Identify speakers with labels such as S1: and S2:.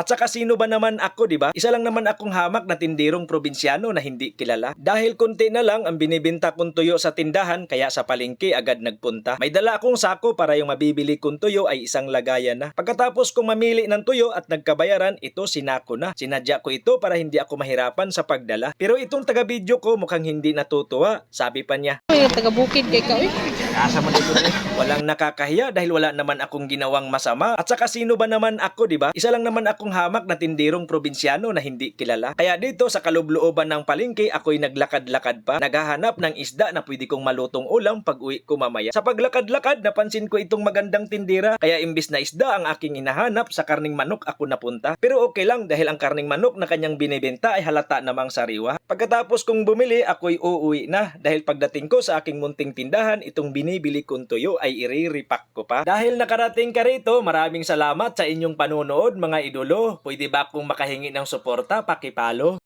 S1: At saka sino ba naman ako, di ba? Isa lang naman akong hamak na tindirong probinsyano na hindi kilala. Dahil konti na lang ang binibenta kong tuyo sa tindahan, kaya sa palengke agad nagpunta. May dala akong sako para yung mabibili kong tuyo ay isang lagayan na. Pagkatapos kong mamili ng tuyo at nagkabayaran, ito sinako na. Sinadya ko ito para hindi ako mahirapan sa pagdala. Pero itong taga-video ko mukhang hindi natutuwa. Sabi pa niya,
S2: Uy, taga-bukid kay ka, uy.
S1: asa man ito eh. Walang nakakahiya dahil wala naman akong ginawang masama. At saka sino ba naman ako, di ba? Isa lang naman akong hamak na tindirong probinsyano na hindi kilala. Kaya dito sa kalublooban ng palengke, ako'y naglakad-lakad pa. Naghahanap ng isda na pwede kong malutong ulam pag uwi ko mamaya. Sa paglakad-lakad, napansin ko itong magandang tindira. Kaya imbis na isda ang aking hinahanap, sa karning manok ako napunta. Pero okay lang dahil ang karning manok na kanyang binibenta ay halata namang sariwa. Pagkatapos kong bumili, ako'y uuwi na. Dahil pagdating ko sa aking munting tindahan, itong binibili kong tuyo ay iriripak ko pa. Dahil nakarating ka rito, maraming salamat sa inyong panonood mga idolo. Pwede ba akong makahingi ng suporta? Pakipalo.